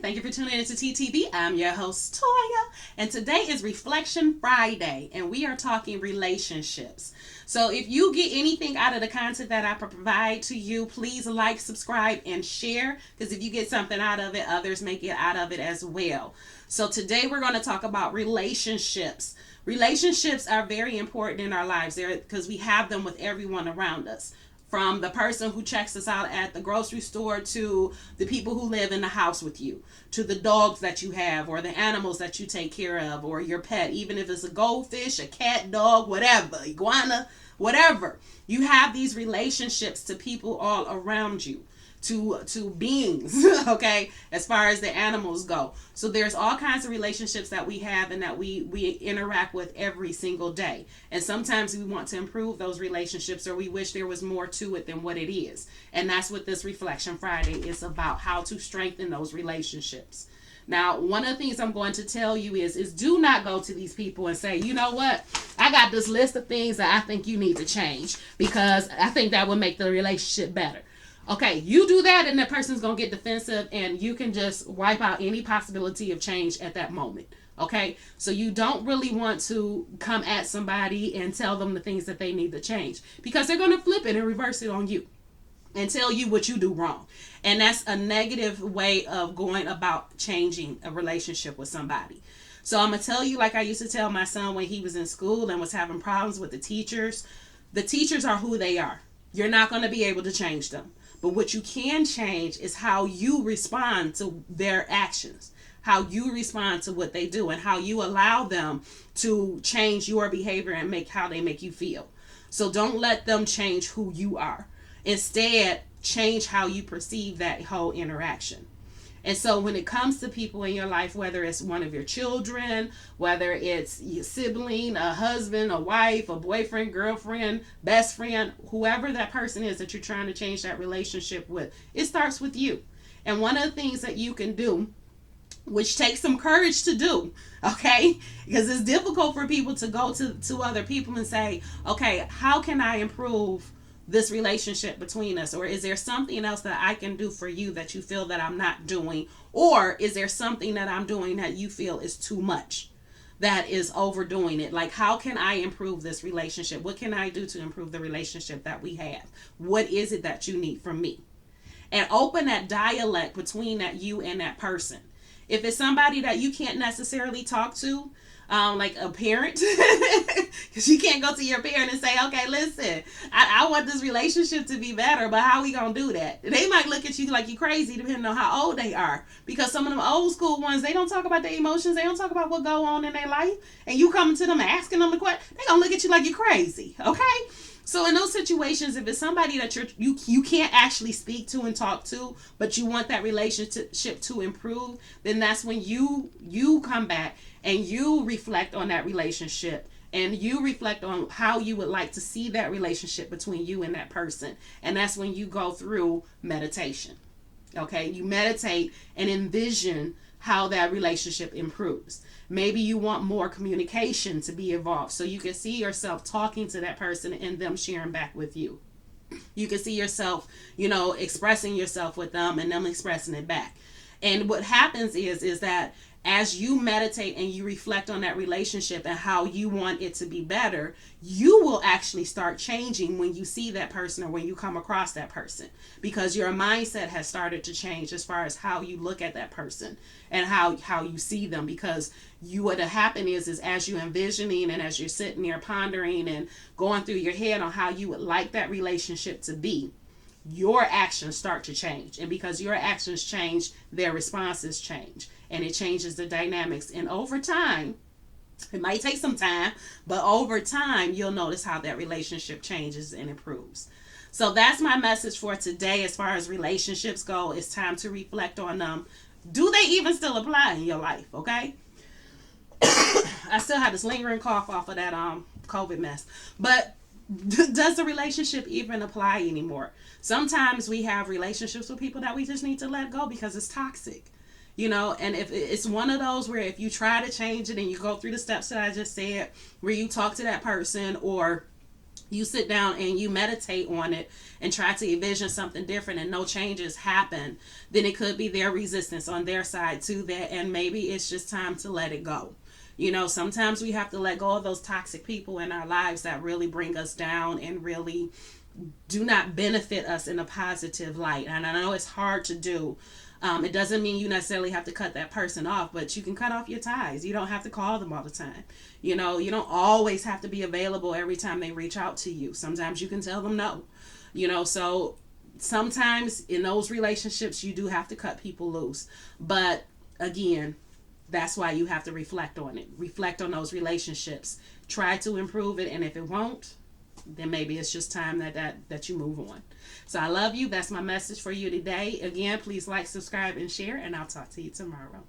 Thank you for tuning in to TTV. I'm your host, Toya, and today is Reflection Friday, and we are talking relationships. So, if you get anything out of the content that I provide to you, please like, subscribe, and share, because if you get something out of it, others may get out of it as well. So, today we're going to talk about relationships. Relationships are very important in our lives because we have them with everyone around us, from the person who checks us out at the grocery store to the people who live in the house with you, to the dogs that you have or the animals that you take care of, or your pet, even if it's a goldfish, a cat, dog, whatever, iguana, whatever. You have these relationships to people all around you, to beings, okay, as far as the animals go. So there's all kinds of relationships that we have and that we interact with every single day. And sometimes we want to improve those relationships, or we wish there was more to it than what it is. And that's what this Reflection Friday is about, how to strengthen those relationships. Now, one of the things I'm going to tell you is do not go to these people and say, you know what, I got this list of things that I think you need to change because I think that would make the relationship better. Okay, you do that and that person's going to get defensive, and you can just wipe out any possibility of change at that moment. Okay, so you don't really want to come at somebody and tell them the things that they need to change, because they're going to flip it and reverse it on you and tell you what you do wrong. And that's a negative way of going about changing a relationship with somebody. So I'm going to tell you, like I used to tell my son when he was in school and was having problems with the teachers are who they are. You're not going to be able to change them. But what you can change is how you respond to their actions, how you respond to what they do, and how you allow them to change your behavior and make how they make you feel. So don't let them change who you are. Instead, change how you perceive that whole interaction. And so when it comes to people in your life, whether it's one of your children, whether it's your sibling, a husband, a wife, a boyfriend, girlfriend, best friend, whoever that person is that you're trying to change that relationship with, it starts with you. And one of the things that you can do, which takes some courage to do, okay, because it's difficult for people to go to other people and say, okay, how can I improve this relationship between us? Or is there something else that I can do for you that you feel that I'm not doing? Or is there something that I'm doing that you feel is too much, that is overdoing it? Like, how can I improve this relationship? What can I do to improve the relationship that we have? What is it that you need from me? And open that dialect between that you and that person. If it's somebody that you can't necessarily talk to, like a parent, because you can't go to your parent and say, okay, listen, I want this relationship to be better, but how we gonna do that? They might look at you like you're crazy, depending on how old they are, because some of them old school ones, they don't talk about their emotions, they don't talk about what go on in their life, and you coming to them asking them the question, they gonna look at you like you're crazy. Okay, so in those situations, if it's somebody that you can't actually speak to and talk to, but you want that relationship to improve, then that's when you come back and you reflect on that relationship, and you reflect on how you would like to see that relationship between you and that person. And that's when you go through meditation. Okay, you meditate and envision how that relationship improves. Maybe you want more communication to be involved, so you can see yourself talking to that person and them sharing back with you. You can see yourself, expressing yourself with them and them expressing it back. And what happens is that as you meditate and you reflect on that relationship and how you want it to be better, you will actually start changing when you see that person or when you come across that person, because your mindset has started to change as far as how you look at that person and how you see them. Because what happened is as you're envisioning and as you're sitting there pondering and going through your head on how you would like that relationship to be, your actions start to change. And because your actions change, their responses change. And it changes the dynamics. And over time, it might take some time, but over time, you'll notice how that relationship changes and improves. So that's my message for today as far as relationships go. It's time to reflect on them. Do they even still apply in your life? Okay. I still have this lingering cough off of that COVID mess. But does the relationship even apply anymore? Sometimes we have relationships with people that we just need to let go because it's toxic. And if it's one of those where if you try to change it and you go through the steps that I just said, where you talk to that person, or you sit down and you meditate on it and try to envision something different and no changes happen, then it could be their resistance on their side to that, and maybe it's just time to let it go. You know, sometimes we have to let go of those toxic people in our lives that really bring us down and really do not benefit us in a positive light. And I know it's hard to do. It doesn't mean you necessarily have to cut that person off, but you can cut off your ties. You don't have to call them all the time. You know, you don't always have to be available every time they reach out to you. Sometimes you can tell them no. You know, so sometimes in those relationships, you do have to cut people loose. But again, that's why you have to reflect on it. Reflect on those relationships. Try to improve it, and if it won't, then maybe it's just time that you move on. So I love you. That's my message for you today. Again, please like, subscribe, and share, and I'll talk to you tomorrow.